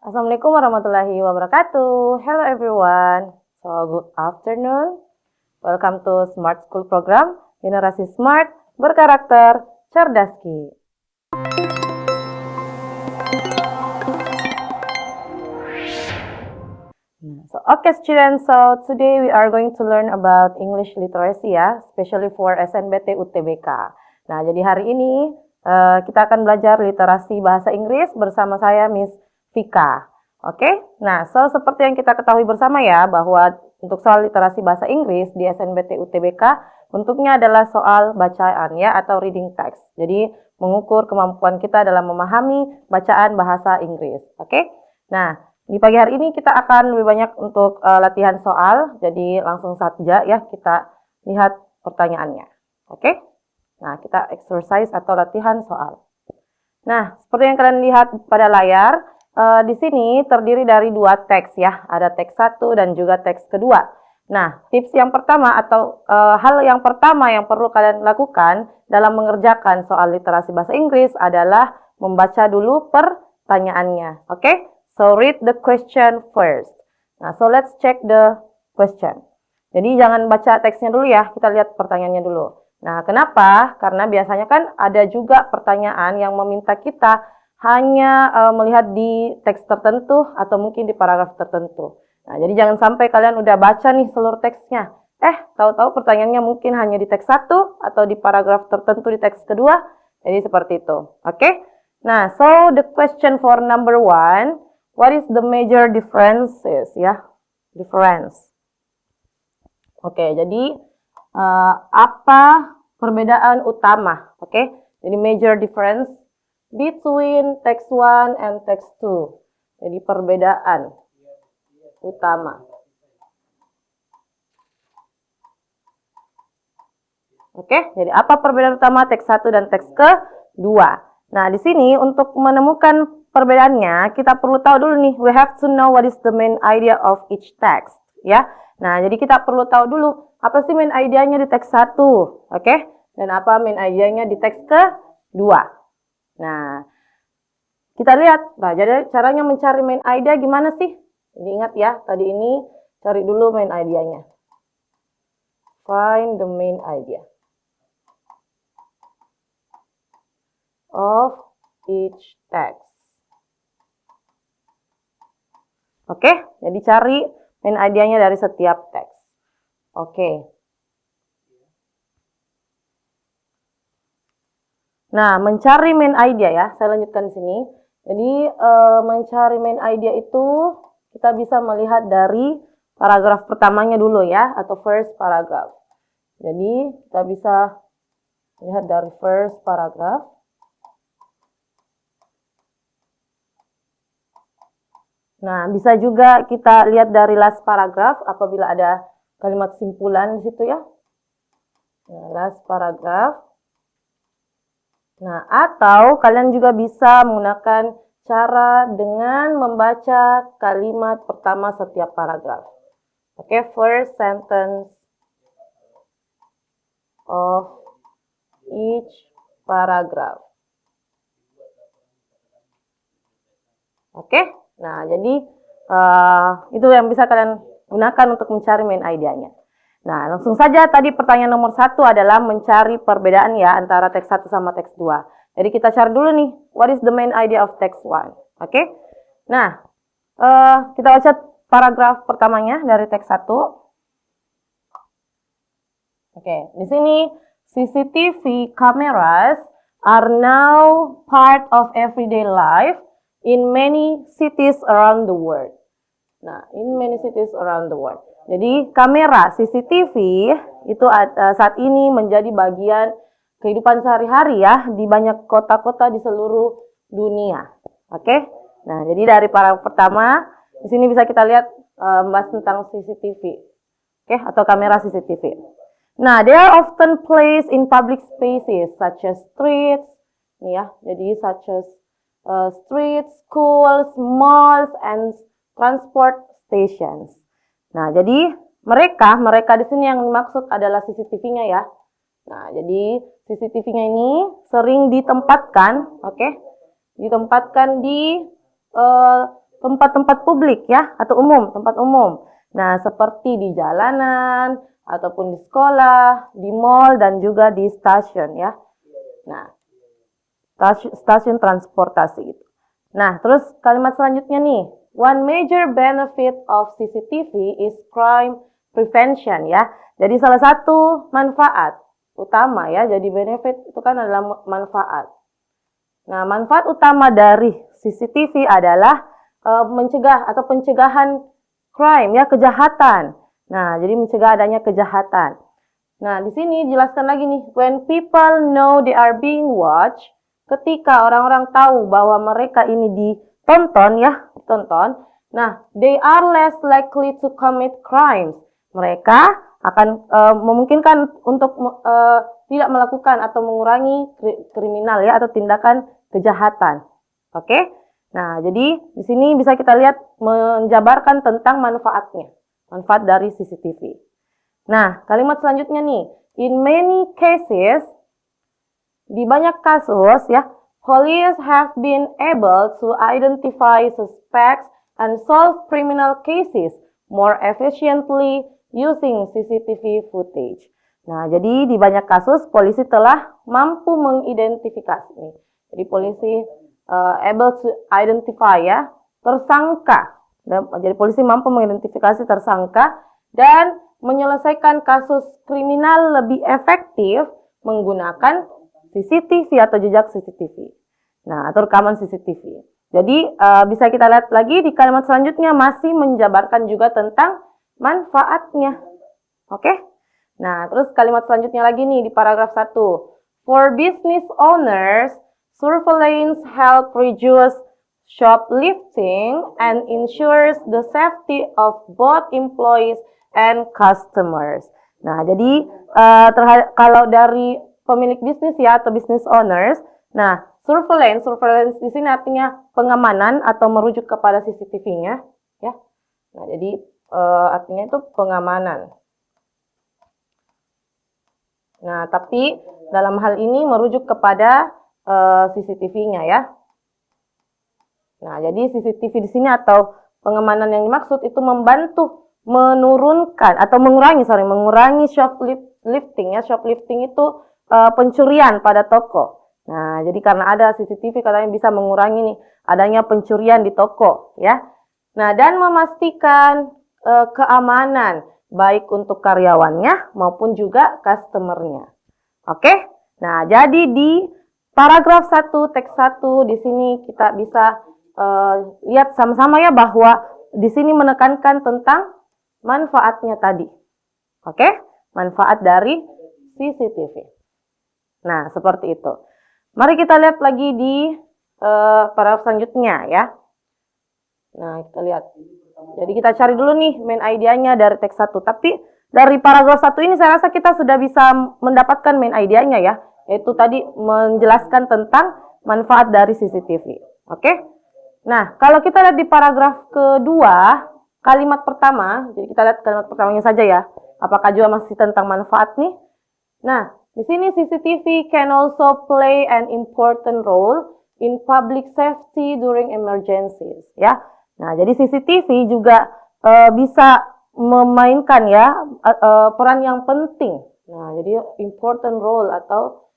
Assalamualaikum warahmatullahi wabarakatuh. Hello everyone. So good afternoon. Welcome to Smart School Program, Generasi Smart, Berkarakter, Cerdaski. Okay students, so today we are going to learn about English literacy ya, especially for SNBT UTBK. Nah, jadi hari ini kita akan belajar literasi bahasa Inggris bersama saya Miss Vika. Oke, nah seperti yang kita ketahui bersama ya, bahwa untuk soal literasi bahasa Inggris di SNBT UTBK bentuknya adalah soal bacaan ya, atau reading text. Jadi mengukur kemampuan kita dalam memahami bacaan bahasa Inggris. Oke, nah di pagi hari ini kita akan lebih banyak untuk latihan soal, jadi langsung saja ya kita lihat pertanyaannya. Oke? Nah, kita exercise atau latihan soal. Nah, seperti yang kalian lihat pada layar, di sini terdiri dari dua teks ya, ada teks 1 dan juga teks kedua. Nah, tips yang pertama atau hal yang pertama yang perlu kalian lakukan dalam mengerjakan soal literasi bahasa Inggris adalah membaca dulu pertanyaannya. Oke? So read the question first. Nah, so let's check the question. Jadi jangan baca teksnya dulu ya, kita lihat pertanyaannya dulu. Nah, kenapa? Karena biasanya kan ada juga pertanyaan yang meminta kita hanya melihat di teks tertentu atau mungkin di paragraf tertentu. Nah, jadi jangan sampai kalian udah baca nih seluruh teksnya. Tahu-tahu pertanyaannya mungkin hanya di teks 1 atau di paragraf tertentu di teks kedua. Jadi seperti itu. Oke? Nah, so the question for number 1. What is the major differences ya? Difference. Oke, jadi apa perbedaan utama? Oke, jadi major difference between text 1 and text 2. Jadi perbedaan utama. Oke, jadi apa perbedaan utama teks 1 dan teks kedua? Nah, di sini untuk menemukan perbedaannya, kita perlu tahu dulu nih, we have to know what is the main idea of each text, ya. Nah, jadi kita perlu tahu dulu, apa sih main idenya di teks 1, oke? Dan apa main idenya di teks kedua. Nah, kita lihat, nah, jadi caranya mencari main idea gimana sih? Jadi ingat ya, tadi ini cari dulu main idenya. Find the main idea of each text. Oke, jadi cari main idenya dari setiap teks. Oke. Nah, mencari main idea ya, saya lanjutkan di sini. Jadi, mencari main idea itu kita bisa melihat dari paragraf pertamanya dulu ya, atau first paragraph. Jadi, kita bisa lihat dari first paragraph. Nah, bisa juga kita lihat dari last paragraph apabila ada kalimat simpulan di situ ya. Nah, last paragraph. Nah, atau kalian juga bisa menggunakan cara dengan membaca kalimat pertama setiap paragraf. Oke, first sentence of each paragraph. Oke. Nah, jadi itu yang bisa kalian gunakan untuk mencari main idenya. Nah, langsung saja tadi pertanyaan nomor 1 adalah mencari perbedaan ya antara teks 1 sama teks 2. Jadi kita cari dulu nih, what is the main idea of text 1? Oke? Nah, kita baca paragraf pertamanya dari teks 1. Oke, di sini CCTV cameras are now part of everyday life in many cities around the world. Nah, in many cities around the world. Jadi, kamera CCTV itu saat ini menjadi bagian kehidupan sehari-hari ya di banyak kota-kota di seluruh dunia. Oke? Nah, jadi dari paragraf pertama, di sini bisa kita lihat membahas tentang CCTV. Oke, atau kamera CCTV. Nah, they are often placed in public spaces such as streets, nih ya. Jadi such as streets, schools, malls, and transport stations. Nah, jadi mereka di sini yang dimaksud adalah CCTV-nya ya. Nah, jadi CCTV-nya ini sering ditempatkan, oke, ditempatkan di tempat-tempat publik ya, atau umum, tempat umum. Nah, seperti di jalanan, ataupun di sekolah, di mall, dan juga di stasiun ya. Nah, stasiun transportasi gitu. Nah, terus kalimat selanjutnya nih. One major benefit of CCTV is crime prevention ya. Jadi salah satu manfaat utama ya, jadi benefit itu kan adalah manfaat. Nah, manfaat utama dari CCTV adalah mencegah atau pencegahan crime ya, kejahatan. Nah, jadi mencegah adanya kejahatan. Nah, di sini jelaskan lagi nih, when people know they are being watched, ketika orang-orang tahu bahwa mereka ini ditonton ya, ditonton, nah, they are less likely to commit crimes. Mereka akan memungkinkan untuk tidak melakukan atau mengurangi kriminal ya, atau tindakan kejahatan. Oke? Nah, jadi di sini bisa kita lihat menjabarkan tentang manfaatnya. Manfaat dari CCTV. Nah, kalimat selanjutnya nih. In many cases, di banyak kasus ya, police have been able to identify suspects and solve criminal cases more efficiently using CCTV footage. Nah, jadi di banyak kasus polisi telah mampu mengidentifikasi nih. Jadi polisi able to identify ya, tersangka. Jadi polisi mampu mengidentifikasi tersangka dan menyelesaikan kasus kriminal lebih efektif menggunakan CCTV atau jejak CCTV. Nah, atau rekaman CCTV. Jadi bisa kita lihat lagi di kalimat selanjutnya masih menjabarkan juga tentang manfaatnya. Oke? Nah, terus kalimat selanjutnya lagi nih di paragraf 1. For business owners, surveillance help reduce shoplifting and ensures the safety of both employees and customers. Nah, jadi kalau dari pemilik bisnis ya atau business owners, nah surveillance di sini artinya pengamanan atau merujuk kepada CCTV-nya, ya. Nah, jadi artinya itu pengamanan. Nah, tapi dalam hal ini merujuk kepada CCTV-nya ya. Nah, jadi CCTV di sini atau pengamanan yang dimaksud itu membantu menurunkan atau mengurangi shoplifting ya. Shoplifting itu pencurian pada toko. Nah, jadi karena ada CCTV katanya bisa mengurangi nih adanya pencurian di toko ya. Nah, dan memastikan keamanan baik untuk karyawannya maupun juga customer-nya. Oke? Nah, jadi di paragraf 1 teks 1 di sini kita bisa lihat sama-sama ya bahwa di sini menekankan tentang manfaatnya tadi. Oke? Manfaat dari CCTV. Nah, seperti itu. Mari kita lihat lagi di paragraf selanjutnya ya. Nah, kita lihat. Jadi kita cari dulu nih main idea-nya dari teks 1. Tapi dari paragraf 1 ini saya rasa kita sudah bisa mendapatkan main idea-nya ya. Yaitu tadi menjelaskan tentang manfaat dari CCTV. Oke? Nah, kalau kita lihat di paragraf kedua, kalimat pertama, jadi kita lihat kalimat pertamanya saja ya. Apakah juga masih tentang manfaat nih? Nah, di sini CCTV can also play an important role in public safety during emergencies, ya. Nah, jadi CCTV juga bisa memainkan ya peran yang penting. Nah, jadi important role atau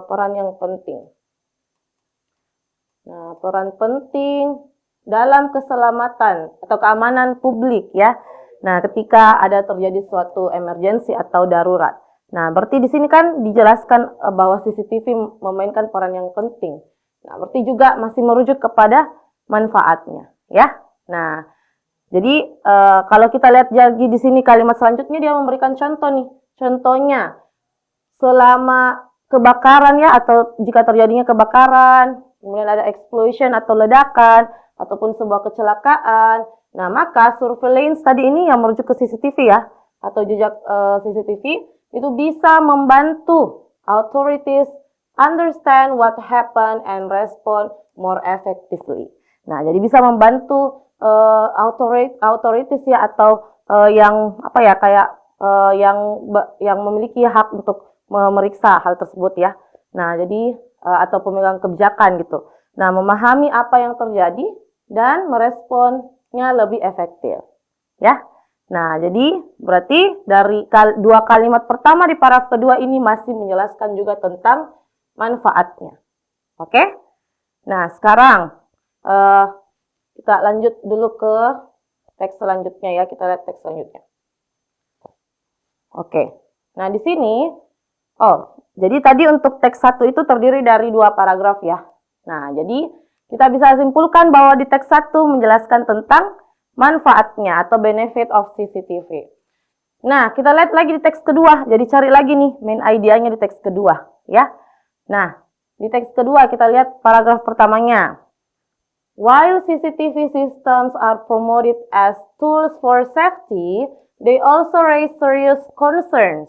peran yang penting. Nah, peran penting dalam keselamatan atau keamanan publik ya. Nah, ketika ada terjadi suatu emergensi atau darurat. Nah, berarti di sini kan dijelaskan bahwa CCTV memainkan peran yang penting. Nah, berarti juga masih merujuk kepada manfaatnya, ya. Nah, jadi kalau kita lihat lagi di sini kalimat selanjutnya dia memberikan contoh nih. Contohnya, selama kebakaran ya atau jika terjadinya kebakaran, kemudian ada explosion atau ledakan ataupun sebuah kecelakaan. Nah, maka surveillance tadi ini yang merujuk ke CCTV ya atau jejak CCTV itu bisa membantu authorities understand what happened and respond more effectively. Nah, jadi bisa membantu authorities ya atau yang apa ya kayak yang memiliki hak untuk memeriksa hal tersebut ya. Nah, jadi atau pemegang kebijakan gitu. Nah, memahami apa yang terjadi dan meresponnya lebih efektif. Ya. Nah, jadi berarti dari dua kalimat pertama di paragraf kedua ini masih menjelaskan juga tentang manfaatnya. Oke? Nah, sekarang kita lanjut dulu ke teks selanjutnya ya. Kita lihat teks selanjutnya. Oke. Nah, di sini, jadi tadi untuk teks 1 itu terdiri dari 2 paragraf ya. Nah, jadi kita bisa simpulkan bahwa di teks 1 menjelaskan tentang manfaatnya atau benefit of CCTV. Nah, kita lihat lagi di teks kedua. Jadi cari lagi nih main idenya di teks kedua ya. Nah, di teks kedua kita lihat paragraf pertamanya. While CCTV systems are promoted as tools for safety, they also raise serious concerns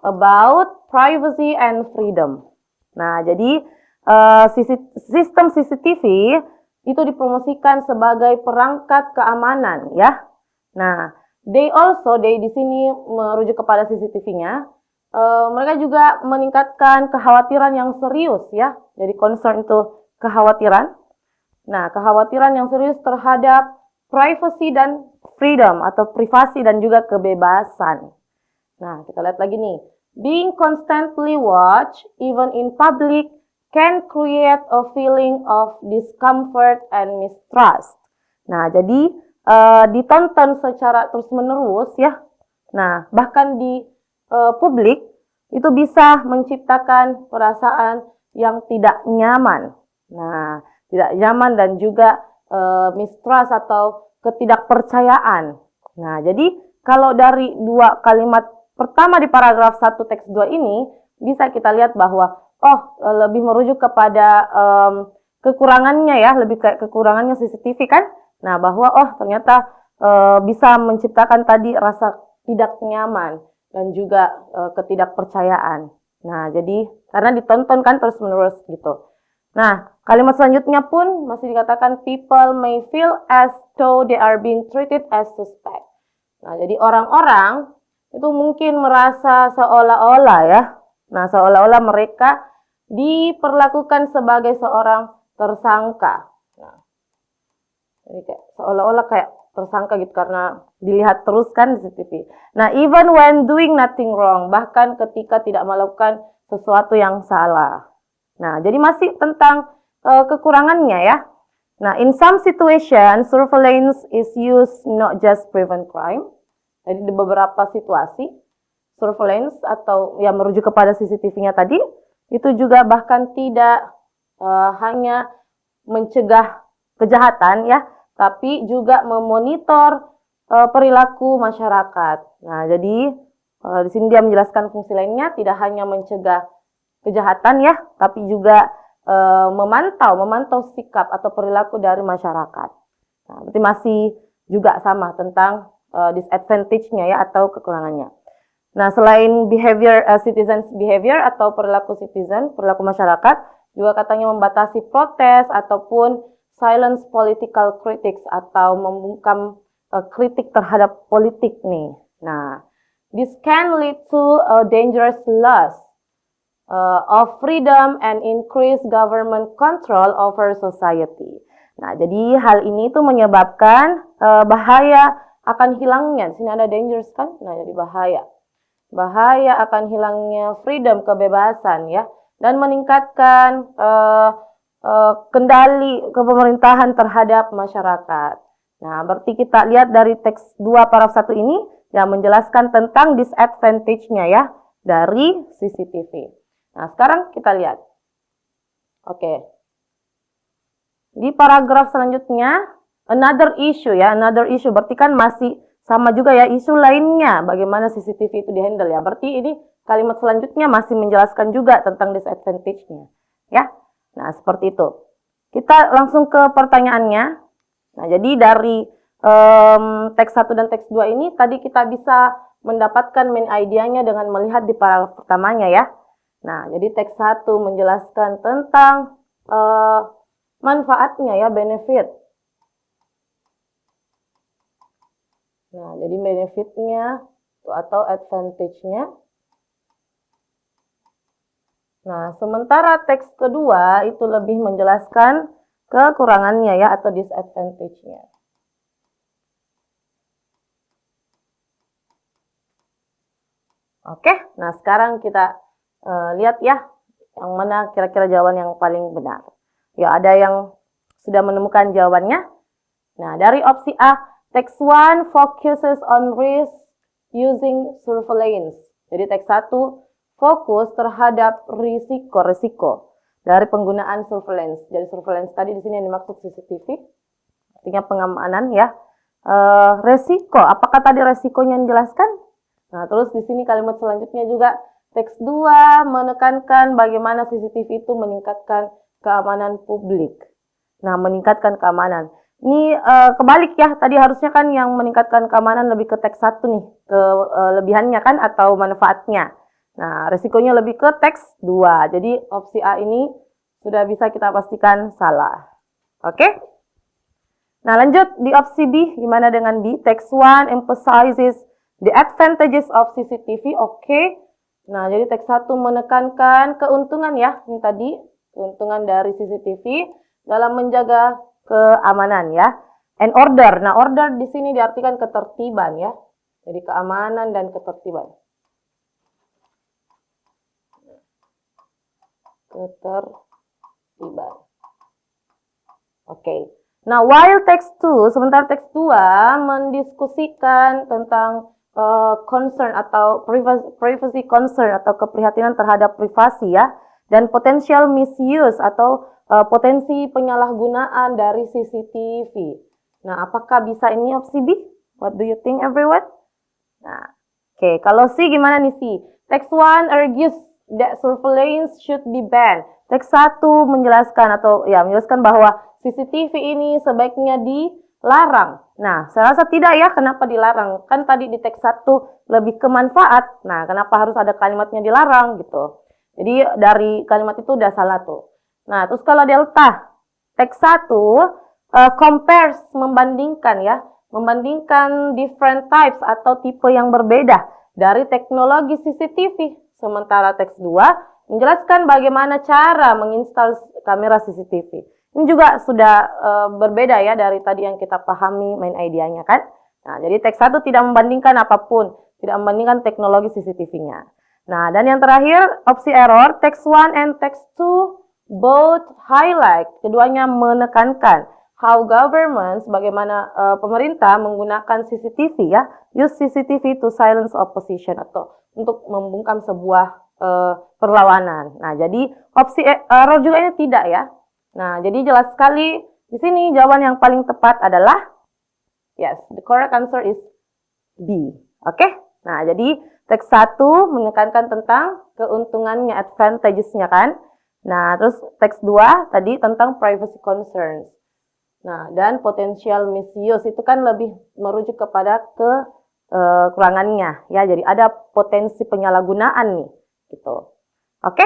about privacy and freedom. Nah, jadi sistem CCTV itu dipromosikan sebagai perangkat keamanan ya. Nah, they di sini merujuk kepada CCTV-nya. Mereka juga meningkatkan kekhawatiran yang serius ya. Jadi concern itu kekhawatiran. Nah, kekhawatiran yang serius terhadap privacy dan freedom atau privasi dan juga kebebasan. Nah, kita lihat lagi nih. Being constantly watched, even in public, can create a feeling of discomfort and mistrust. Nah, jadi ditonton secara terus-menerus ya. Nah, bahkan di publik itu bisa menciptakan perasaan yang tidak nyaman. Nah, tidak nyaman dan juga mistrust atau ketidakpercayaan. Nah, jadi kalau dari 2 kalimat pertama di paragraf 1 teks 2 ini bisa kita lihat bahwa lebih merujuk kepada kekurangannya ya, lebih kayak kekurangannya CCTV kan. Nah, bahwa ternyata bisa menciptakan tadi rasa tidak nyaman dan juga ketidakpercayaan. Nah, jadi karena ditonton kan terus-menerus gitu. Nah, kalimat selanjutnya pun masih dikatakan people may feel as though they are being treated as suspect. Nah, jadi orang-orang itu mungkin merasa seolah-olah ya. Nah, seolah-olah mereka diperlakukan sebagai seorang tersangka. Nah, jadi kayak seolah-olah kayak tersangka gitu karena dilihat terus kan di CCTV. Nah, even when doing nothing wrong, bahkan ketika tidak melakukan sesuatu yang salah. Nah, jadi masih tentang kekurangannya ya. Nah, in some situations, surveillance is used not just prevent crime. Jadi di beberapa situasi, surveillance atau yang merujuk kepada CCTV-nya tadi, itu juga bahkan tidak hanya mencegah kejahatan ya, tapi juga memonitor perilaku masyarakat. Nah, jadi di sini dia menjelaskan fungsi lainnya, tidak hanya mencegah kejahatan ya, tapi juga memantau sikap atau perilaku dari masyarakat. Nah, berarti masih juga sama tentang disadvantage-nya ya atau kekurangannya. Nah, selain citizens behavior atau perilaku masyarakat, juga katanya membatasi protes ataupun silence political critics atau membungkam kritik terhadap politik nih. Nah, this can lead to a dangerous loss of freedom and increase government control over society. Nah, jadi hal ini tuh menyebabkan bahaya akan hilangnya. Di sini ada dangerous kan? Nah, jadi bahaya. Bahaya akan hilangnya freedom, kebebasan ya, dan meningkatkan kendali kepemerintahan terhadap masyarakat. Nah, berarti kita lihat dari teks 2 paragraf 1 ini yang menjelaskan tentang disadvantage-nya ya dari CCTV. Nah, sekarang kita lihat. Oke. Di paragraf selanjutnya, another issue berarti kan masih sama juga ya isu lainnya bagaimana CCTV itu dihandle ya. Berarti ini kalimat selanjutnya masih menjelaskan juga tentang disadvantage-nya ya. Nah, seperti itu. Kita langsung ke pertanyaannya. Nah, jadi dari teks 1 dan teks 2 ini tadi kita bisa mendapatkan main idenya dengan melihat di paragraf pertamanya ya. Nah, jadi teks 1 menjelaskan tentang manfaatnya ya, benefit. Nah, jadi benefitnya atau advantage-nya. Nah, sementara teks kedua itu lebih menjelaskan kekurangannya ya atau disadvantage-nya. Oke, nah sekarang kita lihat ya yang mana kira-kira jawaban yang paling benar. Ya, ada yang sudah menemukan jawabannya. Nah, dari opsi A, text 1 focuses on risk using surveillance. Jadi text 1 fokus terhadap risiko-risiko dari penggunaan surveillance. Jadi surveillance tadi di sini yang dimaksud CCTV, artinya pengamanan ya. Resiko, apakah tadi resikonya yang dijelaskan? Nah, terus di sini kalimat selanjutnya juga teks 2 menekankan bagaimana CCTV itu meningkatkan keamanan publik. Nah, meningkatkan keamanan. Ini kebalik ya, tadi harusnya kan yang meningkatkan keamanan lebih ke teks 1 nih, kelebihannya kan atau manfaatnya. Nah, resikonya lebih ke teks 2. Jadi opsi A ini sudah bisa kita pastikan salah. Oke? Nah, lanjut di opsi B, gimana dengan B? Text 1 emphasizes the advantages of CCTV, oke. Nah, jadi teks 1 menekankan keuntungan ya, ini tadi, keuntungan dari CCTV dalam menjaga keamanan ya. And order, nah order di sini diartikan ketertiban ya. Jadi keamanan dan ketertiban. Ketertiban. Oke. Nah, while text 2, sementara teks 2 mendiskusikan tentang concern atau privacy concern atau keprihatinan terhadap privasi ya, dan potential misuse atau potensi penyalahgunaan dari CCTV. Nah, apakah bisa ini opsi B? What do you think everyone? Nah, oke, kalau C gimana nih C? Text 1 argues that surveillance should be banned. Teks 1 menjelaskan atau ya menjelaskan bahwa CCTV ini sebaiknya dilarang. Nah, saya rasa tidak ya, kenapa dilarang? Kan tadi di teks 1 lebih ke manfaat. Nah, kenapa harus ada kalimatnya dilarang gitu. Jadi dari kalimat itu udah salah tuh. Nah, terus kalau delta, teks 1 compares, membandingkan ya. Membandingkan different types atau tipe yang berbeda dari teknologi CCTV. Sementara teks 2 menjelaskan bagaimana cara menginstal kamera CCTV. Ini juga sudah berbeda ya dari tadi yang kita pahami main idenya kan. Nah, jadi teks 1 tidak membandingkan apapun, tidak membandingkan teknologi CCTV-nya. Nah, dan yang terakhir opsi error, text 1 and text 2 both highlight, keduanya menekankan how governments, bagaimana pemerintah menggunakan CCTV ya, use CCTV to silence opposition atau untuk membungkam sebuah perlawanan. Nah, jadi opsi error juga ini tidak ya. Nah, jadi jelas sekali di sini jawaban yang paling tepat adalah yes, the correct answer is B. Oke? Nah, jadi teks 1 menekankan tentang keuntungannya, advantages-nya kan. Nah, terus teks 2 tadi tentang privacy concerns. Nah, dan potential misuse itu kan lebih merujuk kepada kekurangannya ya. Jadi ada potensi penyalahgunaan nih gitu. Oke?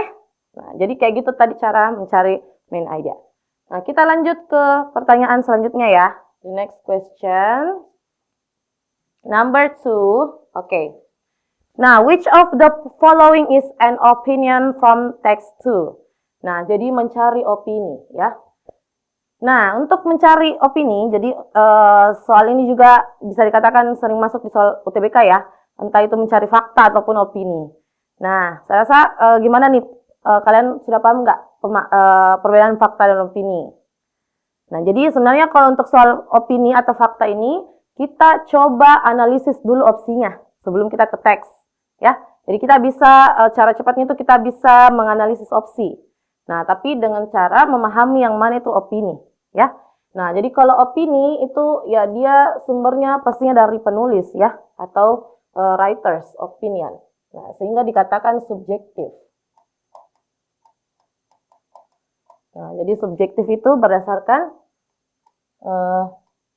Nah, jadi kayak gitu tadi cara mencari main idea. Nah, kita lanjut ke pertanyaan selanjutnya ya. The next question. Number 2. Oke. Nah, which of the following is an opinion from text 2? Nah, jadi mencari opini ya. Nah, untuk mencari opini, jadi soal ini juga bisa dikatakan sering masuk di soal UTBK ya. Entah itu mencari fakta ataupun opini. Nah, saya rasa gimana nih? Kalian sudah paham nggak perbedaan fakta dan opini? Nah, jadi sebenarnya kalau untuk soal opini atau fakta ini, kita coba analisis dulu opsinya sebelum kita ke teks. Ya, jadi kita bisa, cara cepatnya itu kita bisa menganalisis opsi. Nah, tapi dengan cara memahami yang mana itu opini. Ya, nah jadi kalau opini itu ya dia sumbernya pastinya dari penulis ya, atau writer's opinion. Nah, sehingga dikatakan subjektif. Nah, jadi subjektif itu berdasarkan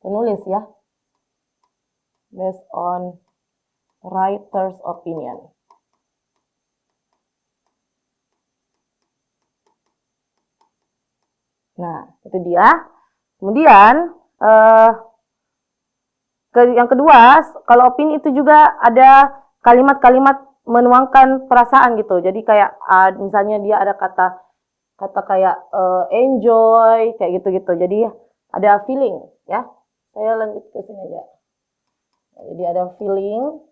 penulis ya, based on writer's opinion. Nah, itu dia. Kemudian yang kedua, kalau opini itu juga ada kalimat-kalimat menuangkan perasaan gitu. Jadi kayak misalnya dia ada kata kata kayak enjoy, kayak gitu-gitu. Jadi ada feeling ya. Saya lanjut ke sini aja. Jadi ada feeling.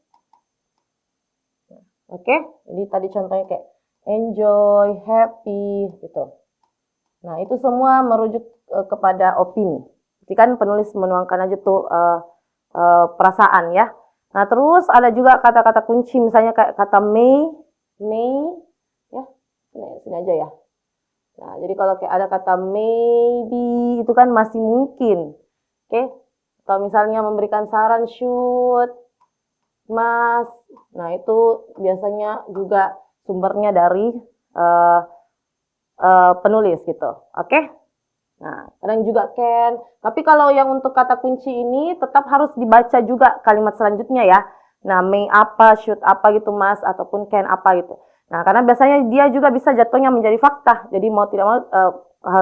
Oke, jadi tadi contohnya kayak enjoy, happy gitu. Nah, itu semua merujuk kepada opini. Jadi kan penulis menuangkan aja tuh perasaan ya. Nah, terus ada juga kata-kata kunci misalnya kayak kata may ya. Sini aja ya. Nah, jadi kalau kayak ada kata maybe itu kan masih mungkin. Oke. Kalau misalnya memberikan saran should, must. Nah, itu biasanya juga sumbernya dari penulis gitu. Oke? Nah, kadang juga can. Tapi kalau yang untuk kata kunci ini tetap harus dibaca juga kalimat selanjutnya ya. Nah, may apa, should apa gitu, must ataupun can apa gitu. Nah, karena biasanya dia juga bisa jatuhnya menjadi fakta. Jadi mau tidak mau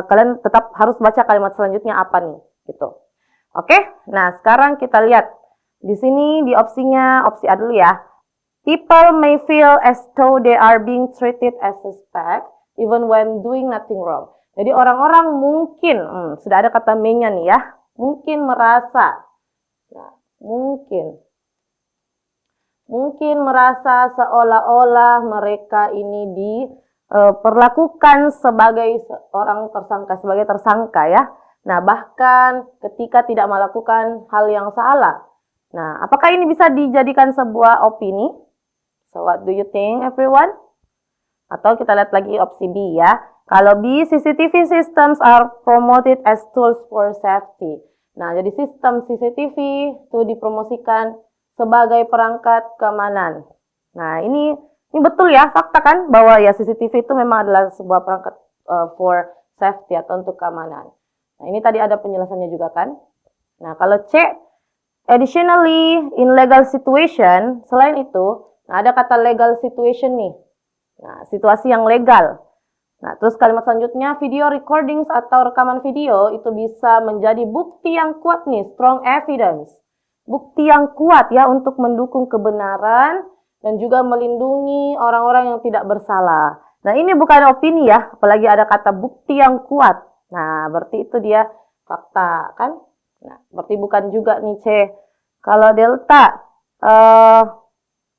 kalian tetap harus baca kalimat selanjutnya apa nih gitu. Oke? Nah, sekarang kita lihat di sini di opsinya, opsi A dulu ya. People may feel as though they are being treated as suspect even when doing nothing wrong. Jadi orang-orang mungkin, sudah ada kata may-nya nih ya, mungkin merasa, nah, mungkin merasa seolah-olah mereka ini diperlakukan sebagai orang tersangka, sebagai tersangka ya. Nah, bahkan ketika tidak melakukan hal yang salah. Nah, apakah ini bisa dijadikan sebuah opini? So, what do you think, everyone? Atau kita lihat lagi opsi B ya. Kalau B, CCTV systems are promoted as tools for safety. Nah, jadi sistem CCTV itu dipromosikan sebagai perangkat keamanan. Nah, ini betul ya, fakta kan bahwa ya CCTV itu memang adalah sebuah perangkat for safety atau untuk keamanan. Nah, ini tadi ada penjelasannya juga kan. Nah, kalau C, additionally in legal situation, selain itu, nah ada kata legal situation nih. Nah, situasi yang legal. Nah, terus kalimat selanjutnya, video recordings atau rekaman video itu bisa menjadi bukti yang kuat nih, strong evidence. Bukti yang kuat ya untuk mendukung kebenaran dan juga melindungi orang-orang yang tidak bersalah. Nah, ini bukan opini ya, apalagi ada kata bukti yang kuat. Nah, berarti itu dia fakta kan? Nah, berarti bukan juga nih C. Kalau delta,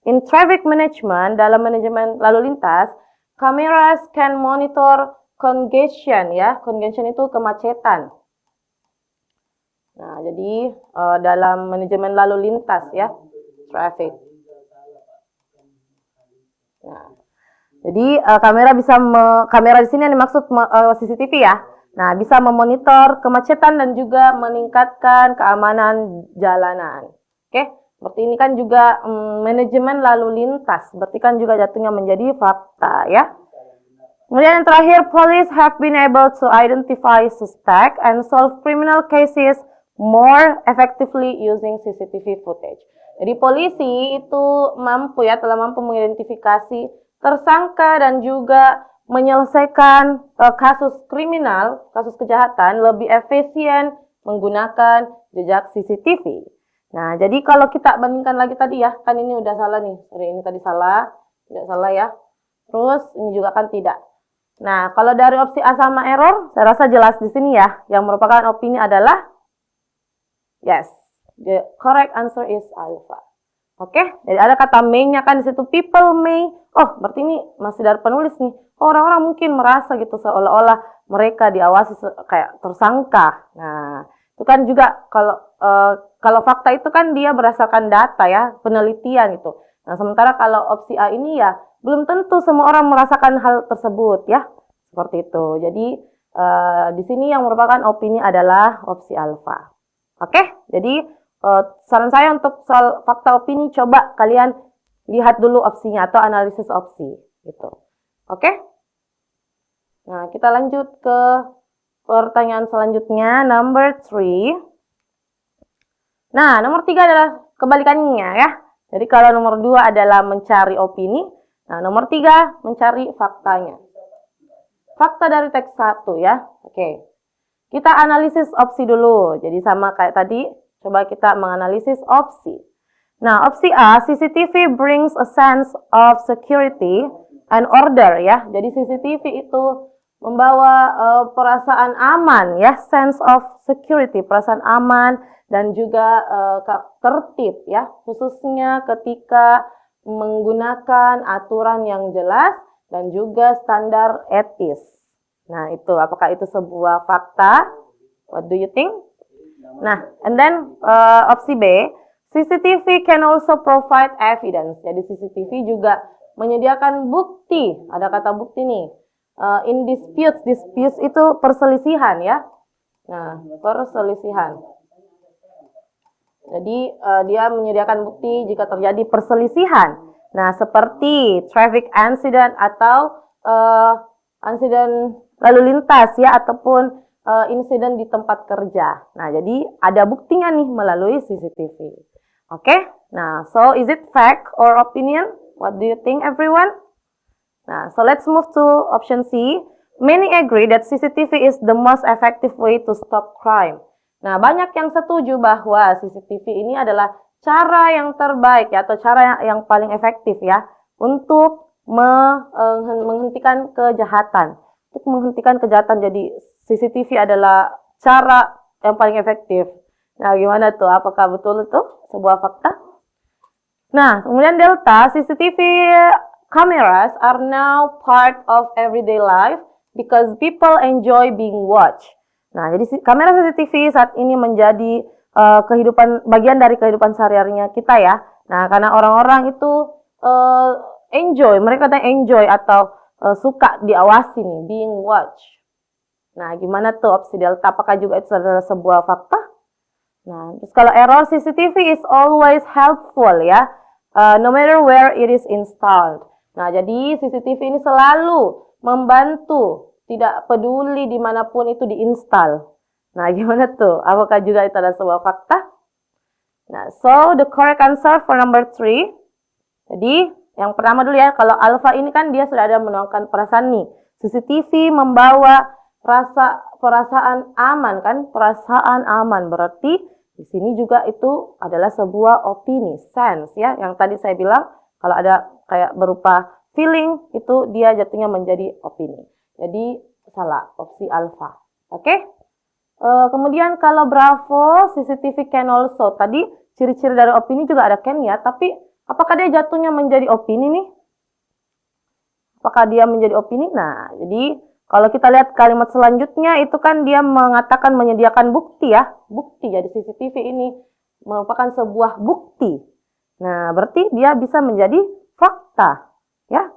in traffic management, dalam manajemen lalu lintas, cameras can monitor congestion ya. Congestion itu kemacetan. Nah, jadi dalam manajemen lalu lintas ya, traffic. Nah, jadi kamera di sini yang dimaksud CCTV ya. Nah, bisa memonitor kemacetan dan juga meningkatkan keamanan jalanan. Oke? Seperti ini kan juga manajemen lalu lintas. Berarti kan juga jatuhnya menjadi fakta ya. Kemudian yang terakhir, police have been able to identify suspect and solve criminal cases more effectively using CCTV footage. Jadi polisi itu telah mampu mengidentifikasi tersangka dan juga menyelesaikan kasus kriminal, kasus kejahatan lebih efisien menggunakan jejak CCTV. Nah, jadi kalau kita bandingkan lagi tadi ya, kan ini udah salah nih. Sorry, ini tadi salah, tidak salah ya. Terus ini juga kan tidak. Nah, kalau dari opsi A sama error, saya rasa jelas di sini ya. Yang merupakan opini adalah yes. The correct answer is alpha. Oke, jadi ada kata may-nya kan di situ, people may. Oh, berarti ini masih dari penulis nih. Orang-orang mungkin merasa gitu seolah-olah mereka diawasi kayak tersangka. Nah, itu kan juga kalau fakta itu kan dia berdasarkan data ya, penelitian itu. Nah, sementara kalau opsi A ini ya belum tentu semua orang merasakan hal tersebut ya. Seperti itu. Jadi di sini yang merupakan opini adalah opsi alfa. Oke, jadi saran saya untuk soal fakta opini, coba kalian lihat dulu opsinya atau analisis opsi gitu. Oke? Nah, kita lanjut ke pertanyaan selanjutnya, number 3. Nah, nomor 3 adalah kebalikannya ya. Jadi kalau nomor 2 adalah mencari opini, nah nomor 3 mencari faktanya. Fakta dari teks 1 ya. Oke. Kita analisis opsi dulu. Jadi sama kayak tadi, coba kita menganalisis opsi. Nah, opsi A, CCTV brings a sense of security and order ya. Jadi CCTV itu membawa perasaan aman ya, sense of security, perasaan aman dan juga tertib ya, khususnya ketika menggunakan aturan yang jelas dan juga standar etis. Nah, itu apakah itu sebuah fakta? What do you think? Nah, and then opsi B, CCTV can also provide evidence. Jadi CCTV juga menyediakan bukti. Ada kata bukti nih. In disputes itu perselisihan ya. Nah, perselisihan. Jadi dia menyediakan bukti jika terjadi perselisihan. Nah, seperti traffic accident atau insiden lalu lintas ya, ataupun insiden di tempat kerja. Nah, jadi ada buktinya nih melalui CCTV. Oke? Nah, so is it fact or opinion? What do you think, everyone? Nah, so let's move to option C. Many agree that CCTV is the most effective way to stop crime. Nah, banyak yang setuju bahwa CCTV ini adalah cara yang terbaik ya, atau cara yang paling efektif ya untuk menghentikan kejahatan. Untuk menghentikan kejahatan, jadi CCTV adalah cara yang paling efektif. Nah, gimana tuh? Apakah betul itu sebuah fakta? Nah, kemudian delta, CCTV cameras are now part of everyday life because people enjoy being watched. Nah, jadi kamera CCTV saat ini menjadi bagian dari kehidupan sehari-harinya kita ya. Nah, karena orang-orang itu enjoy, mereka enjoy atau suka diawasi nih, being watched. Nah, gimana tuh opsi delta? Apakah juga itu adalah sebuah fakta? Nah, terus kalau error, CCTV is always helpful ya, no matter where it is installed. Nah, jadi CCTV ini selalu membantu, tidak peduli dimanapun itu diinstal. Nah, gimana tuh? Apakah juga itu adalah sebuah fakta? Nah, so the correct answer for number 3. Jadi, yang pertama dulu ya, kalau alpha ini kan dia sudah ada menuangkan perasaan nih. CCTV membawa perasaan aman kan, perasaan aman berarti di sini juga itu adalah sebuah opini, sense ya, yang tadi saya bilang kalau ada kayak berupa feeling itu dia jatuhnya menjadi opini. Jadi salah, opsi alpha. Oke? Kemudian kalau Bravo, CCTV can also, tadi ciri-ciri dari opini juga ada can ya, tapi apakah dia jatuhnya menjadi opini nih? Apakah dia menjadi opini? Nah, jadi kalau kita lihat kalimat selanjutnya itu kan dia mengatakan menyediakan bukti ya. Bukti, jadi CCTV ini merupakan sebuah bukti. Nah, berarti dia bisa menjadi fakta. Ya.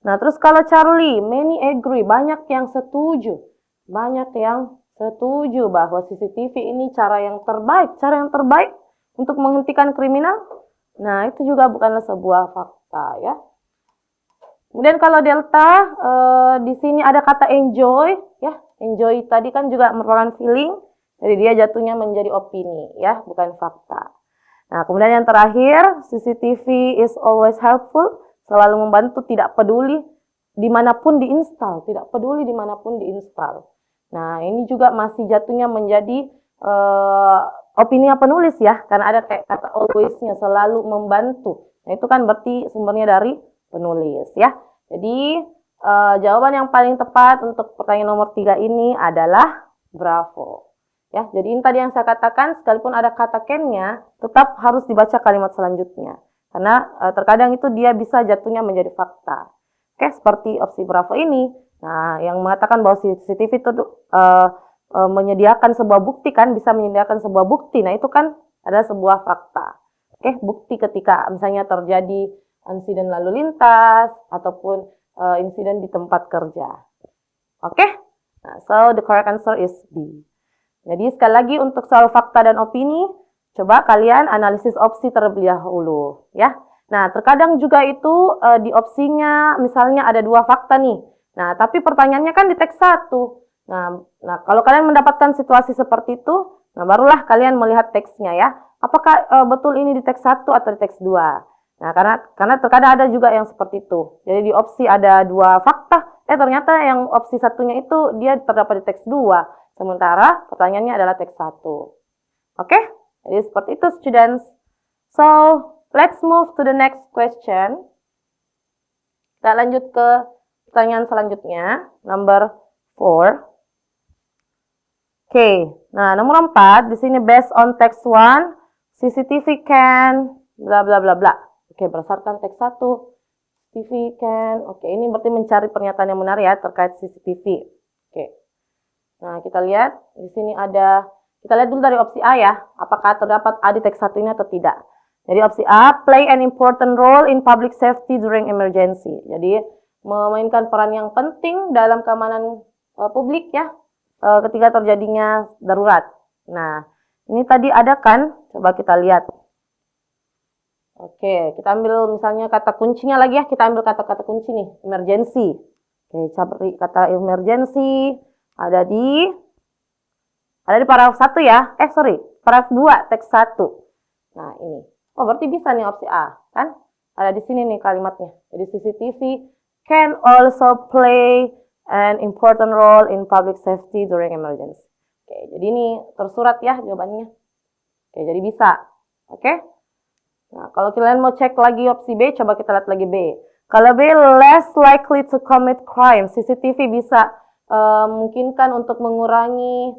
Nah, terus kalau Charlie, many agree, banyak yang setuju. Banyak yang setuju bahwa CCTV ini cara yang terbaik untuk menghentikan kriminal. Nah, itu juga bukanlah sebuah fakta ya. Kemudian kalau delta, di sini ada kata enjoy, ya. Enjoy tadi kan juga merupakan feeling, jadi dia jatuhnya menjadi opini, ya, bukan fakta. Nah, kemudian yang terakhir, CCTV is always helpful, selalu membantu, tidak peduli dimanapun diinstal, tidak peduli dimanapun diinstal. Nah, ini juga masih jatuhnya menjadi opini penulis ya, karena ada kayak kata always-nya, selalu membantu. Nah, itu kan berarti sumbernya dari penulis ya. Jadi jawaban yang paling tepat untuk pertanyaan nomor 3 ini adalah Bravo. Ya, jadi ini tadi yang saya katakan, sekalipun ada kata can-nya, tetap harus dibaca kalimat selanjutnya. Karena terkadang itu dia bisa jatuhnya menjadi fakta. Oke, seperti opsi Bravo ini. Nah, yang mengatakan bahwa CCTV itu menyediakan sebuah bukti kan, bisa menyediakan sebuah bukti. Nah, itu kan adalah sebuah fakta. Oke, bukti ketika misalnya terjadi insiden lalu lintas ataupun insiden di tempat kerja. Oke? Nah, so the correct answer is B. Jadi sekali lagi untuk soal fakta dan opini, coba kalian analisis opsi terlebih dahulu, ya. Nah, terkadang juga itu di opsinya misalnya ada 2 fakta nih. Nah, tapi pertanyaannya kan di teks 1. Nah, kalau kalian mendapatkan situasi seperti itu, nah barulah kalian melihat teksnya ya. Apakah betul ini di teks 1 atau di teks 2? Nah, karena terkadang ada juga yang seperti itu. Jadi di opsi ada 2 fakta, ternyata yang opsi satunya itu dia terdapat di teks 2. Sementara pertanyaannya adalah teks 1. Oke? Jadi seperti itu, students. So, let's move to the next question. Kita lanjut ke pertanyaan selanjutnya, number 4. Oke, nah nomor 4 di sini based on text 1, CCTV can bla bla bla bla. Oke, berdasarkan teks 1, CCTV can. Oke, ini berarti mencari pernyataan yang benar ya terkait CCTV. Oke. Nah, kita lihat di sini kita lihat dulu dari opsi A ya, apakah terdapat A di teks 1 ini atau tidak. Jadi opsi A, play an important role in public safety during emergency. Jadi memainkan peran yang penting dalam keamanan publik ya, ketika terjadinya darurat. Nah, ini tadi ada kan? Coba kita lihat. Oke, kita ambil misalnya kata kuncinya lagi ya. Kita ambil kata-kata kunci nih, emergency. Oke, cari kata emergency ada di paragraf 1 ya. Paragraf 2 teks 1. Nah, ini. Oh, berarti bisa nih opsi A, kan? Ada di sini nih kalimatnya. Jadi CCTV can also play an important role in public safety during emergency. Oke, jadi ini tersurat ya jawabannya. Oke, jadi bisa. Oke. Nah, kalau kalian mau cek lagi opsi B, coba kita lihat lagi B. Kalau B, less likely to commit crime. CCTV bisa memungkinkan untuk mengurangi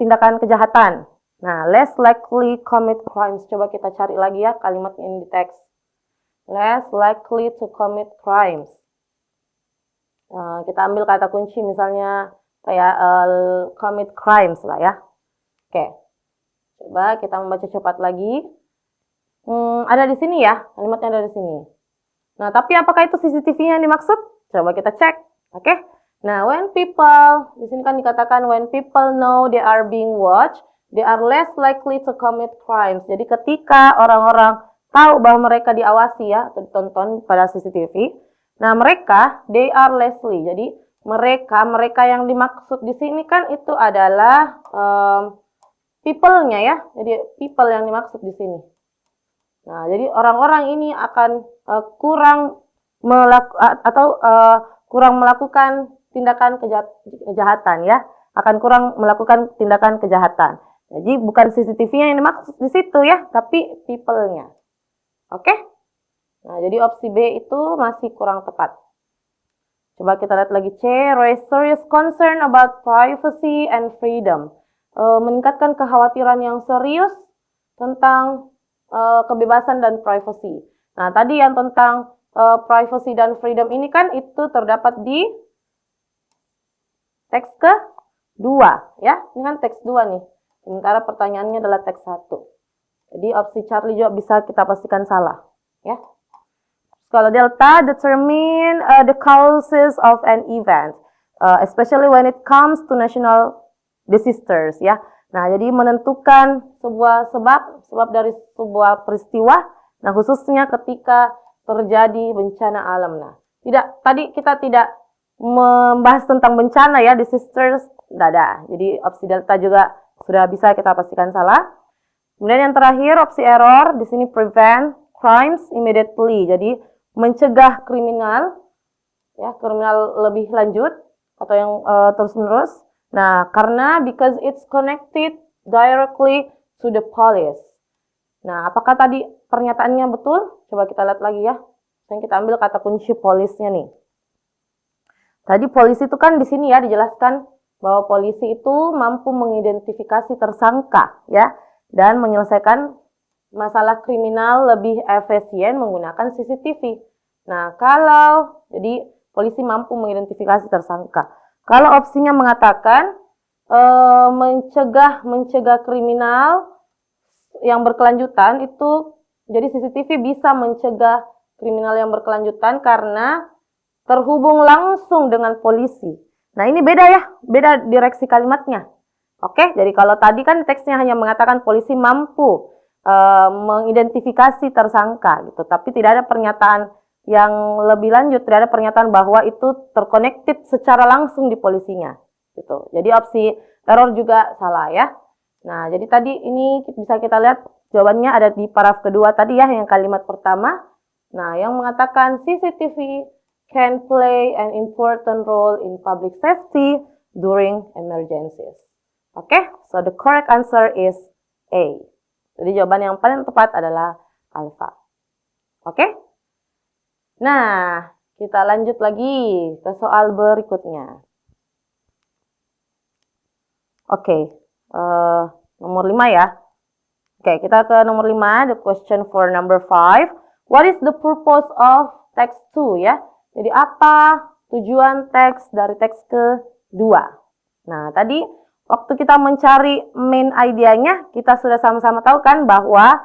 tindakan kejahatan. Nah, less likely commit crimes. Coba kita cari lagi ya kalimatnya ini di teks. Less likely to commit crimes. Kita ambil kata kunci misalnya kayak commit crimes lah ya. Oke. Coba kita membaca cepat lagi. Ada di sini ya, kalimatnya ada di sini. Nah, tapi apakah itu CCTV yang dimaksud? Coba kita cek. Oke. Nah, when people, di sini kan dikatakan when people know they are being watched, they are less likely to commit crimes. Jadi ketika orang-orang tahu bahwa mereka diawasi ya, atau ditonton pada CCTV, nah mereka, they are lessly. Jadi mereka yang dimaksud di sini kan itu adalah people-nya ya. Jadi people yang dimaksud di sini. Nah, jadi orang-orang ini akan kurang melakukan tindakan kejahatan ya. Akan kurang melakukan tindakan kejahatan. Jadi bukan CCTV-nya yang dimaksud di situ ya, tapi people-nya. Oke? Nah, jadi opsi B itu masih kurang tepat. Coba kita lihat lagi C, raise serious concern about privacy and freedom. Meningkatkan kekhawatiran yang serius tentang kebebasan dan privacy. Nah, tadi yang tentang privacy dan freedom ini kan itu terdapat di teks kedua ya. Ini kan teks 2 nih. Sementara pertanyaannya adalah teks 1. Jadi opsi Charlie juga bisa kita pastikan salah ya. Kalau delta, determine the causes of an event, especially when it comes to national disasters ya. Nah, jadi menentukan sebuah sebab dari sebuah peristiwa, nah khususnya ketika terjadi bencana alam. Nah, tadi kita tidak membahas tentang bencana ya, disasters, tidak ada. Jadi opsi delta juga sudah bisa kita pastikan salah. Kemudian yang terakhir opsi error, di sini prevent crimes immediately. Jadi mencegah kriminal lebih lanjut atau yang terus-menerus. Nah, karena because it's connected directly to the police. Nah, apakah tadi pernyataannya betul? Coba kita lihat lagi ya. Dan kita ambil kata kunci polisnya nih. Tadi polisi itu kan di sini ya dijelaskan bahwa polisi itu mampu mengidentifikasi tersangka ya dan menyelesaikan masalah kriminal lebih efisien menggunakan CCTV. Nah, jadi polisi mampu mengidentifikasi tersangka. Kalau opsinya mengatakan mencegah kriminal yang berkelanjutan itu, jadi CCTV bisa mencegah kriminal yang berkelanjutan karena terhubung langsung dengan polisi. Nah, ini beda ya, beda direksi kalimatnya. Oke, jadi kalau tadi kan teksnya hanya mengatakan polisi mampu mengidentifikasi tersangka gitu, tapi tidak ada pernyataan yang lebih lanjut, tidak ada pernyataan bahwa itu terkonektif secara langsung di polisinya gitu. Jadi opsi error juga salah ya. Nah, jadi tadi ini bisa kita lihat jawabannya ada di paragraf kedua tadi ya, yang kalimat pertama. Nah, yang mengatakan CCTV can play an important role in public safety during emergencies. Oke, so the correct answer is A. Jadi jawaban yang paling tepat adalah alpha. Oke? Nah, Kita lanjut lagi ke soal berikutnya. Oke, nomor 5 ya. Oke, kita ke nomor 5, the question for number 5. What is the purpose of text 2 ya? Jadi apa tujuan teks dari teks kedua? Nah, tadi waktu kita mencari main idea-nya, kita sudah sama-sama tahu kan bahwa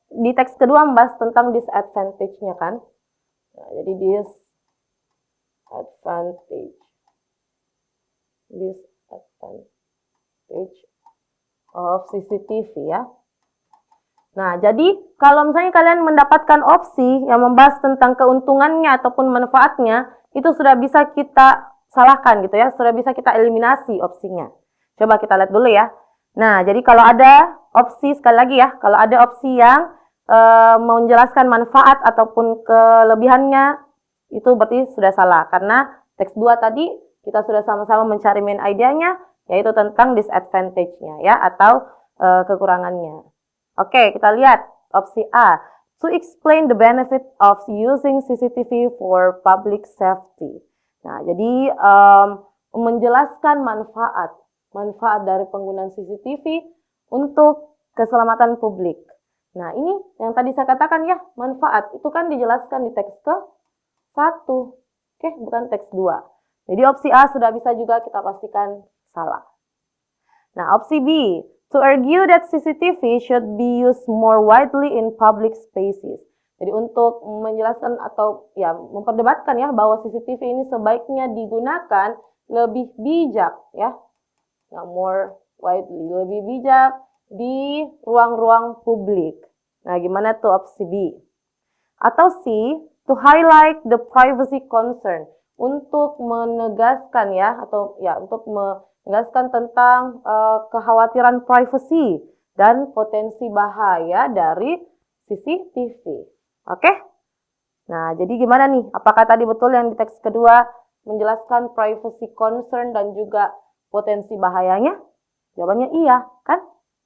di teks kedua membahas tentang disadvantage-nya kan? Nah, jadi disadvantage of CCTV ya. Nah, jadi kalau misalnya kalian mendapatkan opsi yang membahas tentang keuntungannya ataupun manfaatnya, itu sudah bisa kita salahkan gitu ya, sudah bisa kita eliminasi opsinya. Coba kita lihat dulu ya. Nah, jadi kalau ada opsi, sekali lagi ya, kalau ada opsi yang menjelaskan manfaat ataupun kelebihannya, itu berarti sudah salah. Karena teks 2 tadi kita sudah sama-sama mencari main idea-nya, yaitu tentang disadvantage-nya ya, atau kekurangannya. Oke, kita lihat opsi A. To explain the benefit of using CCTV for public safety. Nah, jadi menjelaskan manfaat dari penggunaan CCTV untuk keselamatan publik. Nah, ini yang tadi saya katakan ya, manfaat. Itu kan dijelaskan di teks ke-1. Oke, bukan teks 2. Jadi opsi A sudah bisa juga kita pastikan salah. Nah, opsi B. To argue that CCTV should be used more widely in public spaces. Jadi untuk menjelaskan atau ya memperdebatkan ya bahwa CCTV ini sebaiknya digunakan lebih bijak ya. Nah, more widely, lebih bijak di ruang-ruang publik. Nah, gimana tuh opsi B? Atau C, to highlight the privacy concern. Untuk menegaskan ya, atau ya untuk menegaskan tentang kekhawatiran privacy dan potensi bahaya dari CCTV. Oke? Nah, jadi gimana nih? Apakah tadi betul yang di teks kedua menjelaskan privacy concern dan juga potensi bahayanya? Jawabannya iya, kan?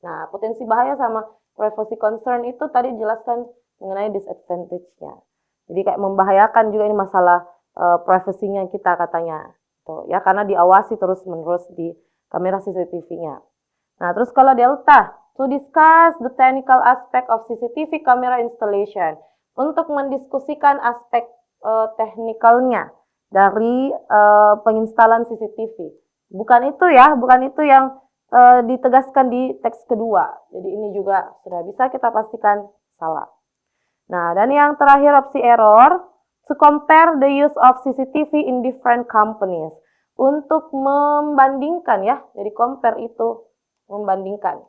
Nah, potensi bahaya sama privacy concern itu tadi dijelaskan mengenai disadvantage-nya. Jadi kayak membahayakan juga ini masalah privacy-nya kita katanya. Tuh, ya, karena diawasi terus-menerus di kamera CCTV-nya. Nah, terus kalau delta, to discuss the technical aspect of CCTV camera installation. Untuk mendiskusikan aspek teknikalnya dari penginstalan CCTV. Bukan itu ya, bukan itu yang ditegaskan di teks kedua. Jadi ini juga sudah bisa kita pastikan salah. Nah, dan yang terakhir opsi error, to compare the use of CCTV in different companies. Untuk membandingkan ya, jadi compare itu membandingkan.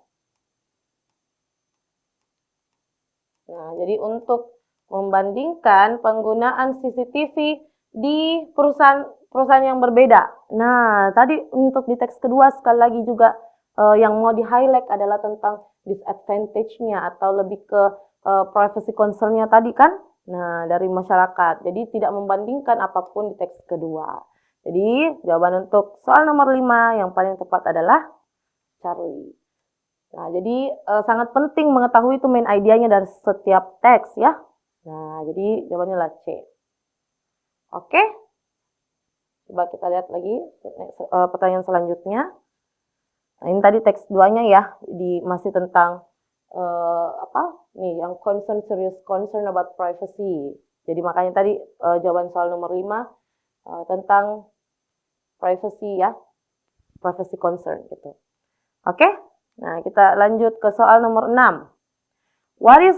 Nah, jadi untuk membandingkan penggunaan CCTV di perusahaan yang berbeda. Nah, tadi untuk di teks kedua sekali lagi juga yang mau di-highlight adalah tentang disadvantage-nya atau lebih ke privacy concern-nya tadi kan. Nah, dari masyarakat. Jadi tidak membandingkan apapun di teks kedua. Jadi jawaban untuk soal nomor 5 yang paling tepat adalah Charlie. Nah, jadi sangat penting mengetahui itu main idea-nya dari setiap teks ya. Nah, jadi jawabannya adalah C. Oke. Coba kita lihat lagi pertanyaan selanjutnya. Nah, ini tadi teks 2-nya ya, masih tentang yang serious concern about privacy. Jadi makanya tadi jawaban soal nomor 5 tentang privacy ya, privacy concern gitu. Oke? Nah, kita lanjut ke soal nomor 6. What is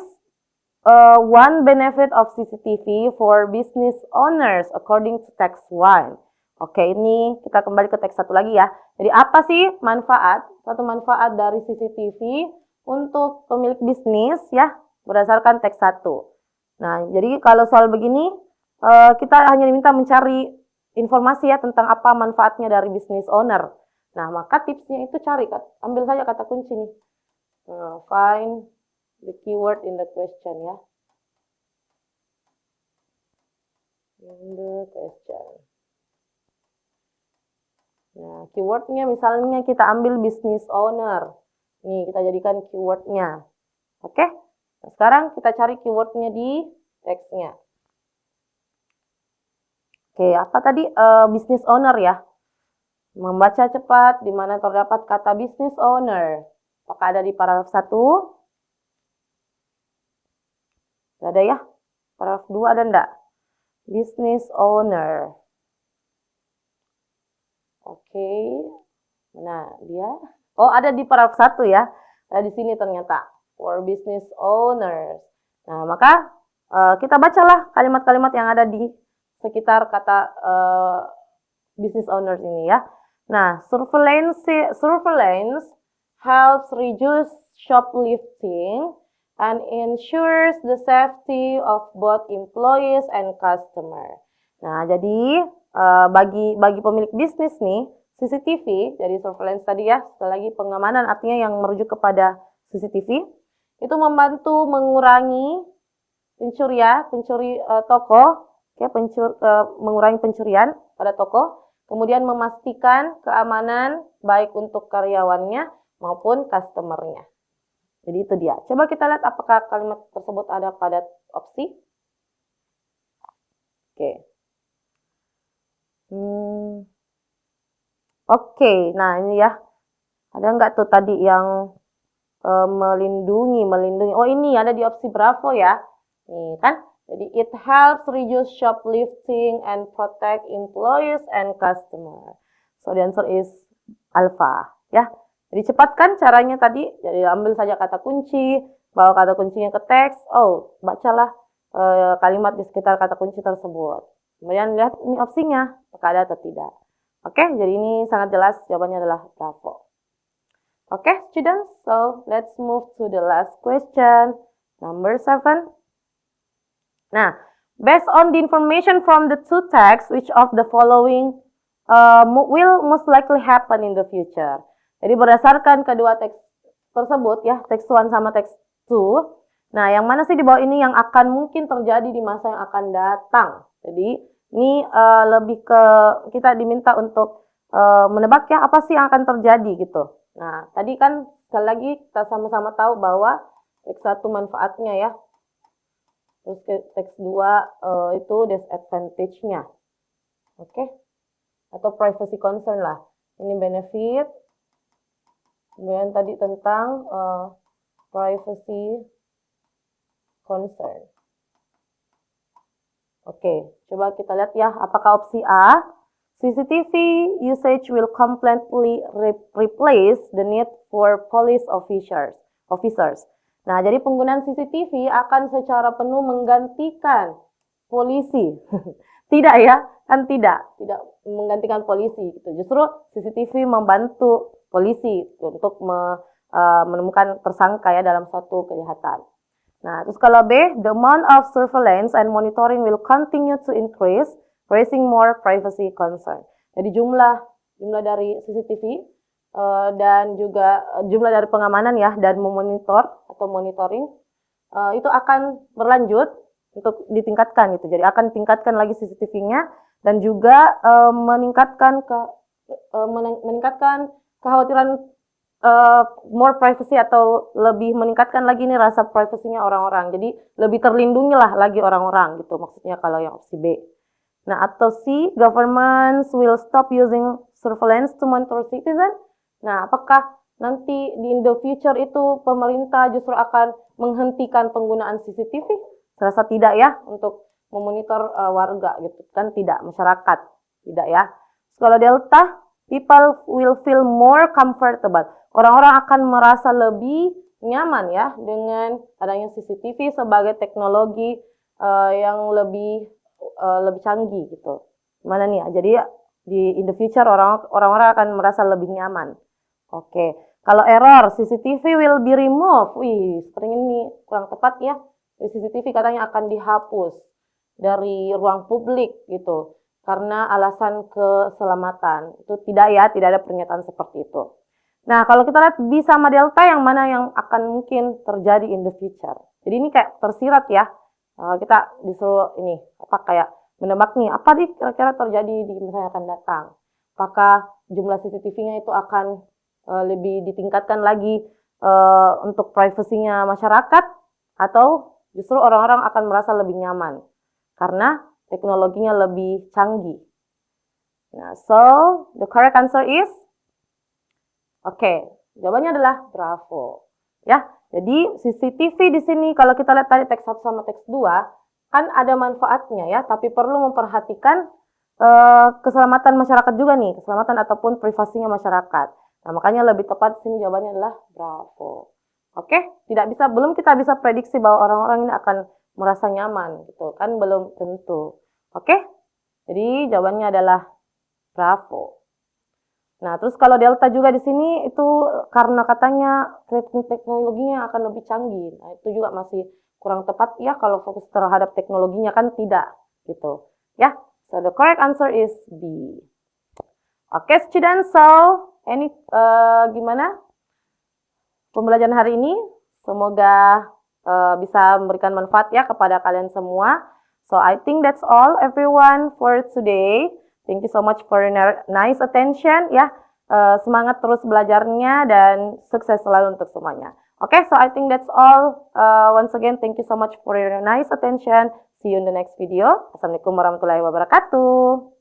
one benefit of CCTV for business owners according to text 1? Oke, ini kita kembali ke teks 1 lagi ya. Jadi apa sih satu manfaat dari CCTV untuk pemilik bisnis ya, berdasarkan teks 1. Nah, jadi kalau soal begini, kita hanya diminta mencari informasi ya tentang apa manfaatnya dari business owner. Nah, maka tipsnya itu ambil saja kata kunci nih. Find the keyword in the question ya. In the question. Nah, keywordnya misalnya kita ambil business owner. Nih, kita jadikan keywordnya. Oke? Nah, sekarang kita cari keywordnya di teksnya. Oke, apa tadi? Business owner ya. Membaca cepat di mana terdapat kata business owner. Apakah ada di paragraf 1? Ada ya? Paragraf 2 ada enggak? Business owner. Oke. Nah, dia. Oh, ada di paragraf 1 ya. Ada di sini ternyata. For business owners. Nah, maka kita bacalah kalimat-kalimat yang ada di sekitar kata business owners ini ya. Nah, surveillance helps reduce shoplifting and ensures the safety of both employees and customer. Nah, jadi bagi pemilik bisnis nih, CCTV dari surveillance tadi ya, sekali lagi pengamanan artinya yang merujuk kepada CCTV itu membantu mengurangi pencuri toko, ya, mengurangi pencurian pada toko, kemudian memastikan keamanan baik untuk karyawannya maupun customer-nya. Jadi itu dia. Coba kita lihat apakah kalimat tersebut ada pada opsi. Oke. Oke, nah ini ya. Ada nggak tuh tadi yang melindungi. Oh ini ada di opsi Bravo ya. Nih kan. Jadi it helps reduce shoplifting and protect employees and customer. So the answer is alpha ya. Jadi cepat kan caranya tadi. Jadi ambil saja kata kunci, bawa kata kuncinya ke teks. Oh, bacalah kalimat di sekitar kata kunci tersebut. Kemudian lihat ini opsinya, apakah ada atau tidak. Oke, jadi ini sangat jelas jawabannya adalah Bravo. Okay, students, so let's move to the last question, number 7. Nah, based on the information from the two texts, which of the following will most likely happen in the future? Jadi berdasarkan kedua teks tersebut ya, teks 1 sama teks 2. Nah, yang mana sih di bawah ini yang akan mungkin terjadi di masa yang akan datang? Jadi ini lebih ke kita diminta untuk menebak ya apa sih yang akan terjadi gitu. Nah, tadi kan sekali lagi kita sama-sama tahu bahwa teks 1 manfaatnya ya. Terus teks 2 itu disadvantage-nya. Oke. Atau privacy concern lah. Ini benefit. Kemudian tadi tentang privacy concern. Oke, coba kita lihat ya apakah opsi A, CCTV usage will completely replace the need for police officers. Nah, jadi penggunaan CCTV akan secara penuh menggantikan polisi. Tidak ya, kan tidak menggantikan polisi gitu. Justru CCTV membantu polisi untuk menemukan tersangka ya dalam suatu kejahatan. Nah, terus kalau B, the amount of surveillance and monitoring will continue to increase, raising more privacy concern. Jadi jumlah dari CCTV dan juga jumlah dari pengamanan ya dan memonitor atau monitoring itu akan berlanjut untuk ditingkatkan gitu. Jadi akan tingkatkan lagi CCTV-nya dan juga meningkatkan kekhawatiran more privacy atau lebih meningkatkan lagi nih rasa privasinya orang-orang. Jadi lebih terlindungi lah lagi orang-orang gitu maksudnya kalau yang opsi B. Nah, atau C, governments will stop using surveillance to monitor citizen. Nah, apakah nanti in the future itu pemerintah justru akan menghentikan penggunaan CCTV? Saya rasa tidak ya untuk memonitor warga gitu kan, tidak, masyarakat tidak ya. Kalau delta, people will feel more comfortable. Orang-orang akan merasa lebih nyaman ya dengan adanya CCTV sebagai teknologi yang lebih canggih gitu. Gimana nih ya? Jadi in the future orang-orang akan merasa lebih nyaman. Oke. Kalau error, CCTV will be removed. Wih, sepertinya ini kurang tepat ya. CCTV katanya akan dihapus dari ruang publik gitu. Karena alasan keselamatan. Itu tidak ya, tidak ada pernyataan seperti itu. Nah, kalau kita lihat B sama delta yang mana yang akan mungkin terjadi in the future. Jadi ini kayak tersirat ya. Kita disuruh ini, apa kayak menebak nih, apa nih kira-kira terjadi di masa yang akan datang. Apakah jumlah CCTV-nya itu akan lebih ditingkatkan lagi untuk privasinya masyarakat atau justru orang-orang akan merasa lebih nyaman. Karena teknologinya lebih canggih. Nah, so the correct answer is jawabannya adalah bravo. Ya, jadi CCTV di sini kalau kita lihat tadi teks 1 sama teks 2 kan ada manfaatnya ya, tapi perlu memperhatikan keselamatan masyarakat juga nih, keselamatan ataupun privasinya masyarakat. Nah, makanya lebih tepat di sini jawabannya adalah bravo. Belum kita bisa prediksi bahwa orang-orang ini akan merasa nyaman gitu, kan belum tentu. Jadi jawabannya adalah bravo. Nah, terus kalau delta juga di sini itu karena katanya teknologinya akan lebih canggih. Nah, itu juga masih kurang tepat ya kalau fokus terhadap teknologinya kan tidak gitu. Ya, so the correct answer is B. Students, so gimana pembelajaran hari ini? Semoga bisa memberikan manfaat ya kepada kalian semua. So I think that's all everyone for today. Thank you so much for your nice attention ya. Semangat terus belajarnya dan sukses selalu untuk semuanya. So I think that's all. Once again, thank you so much for your nice attention. See you in the next video. Assalamualaikum warahmatullahi wabarakatuh.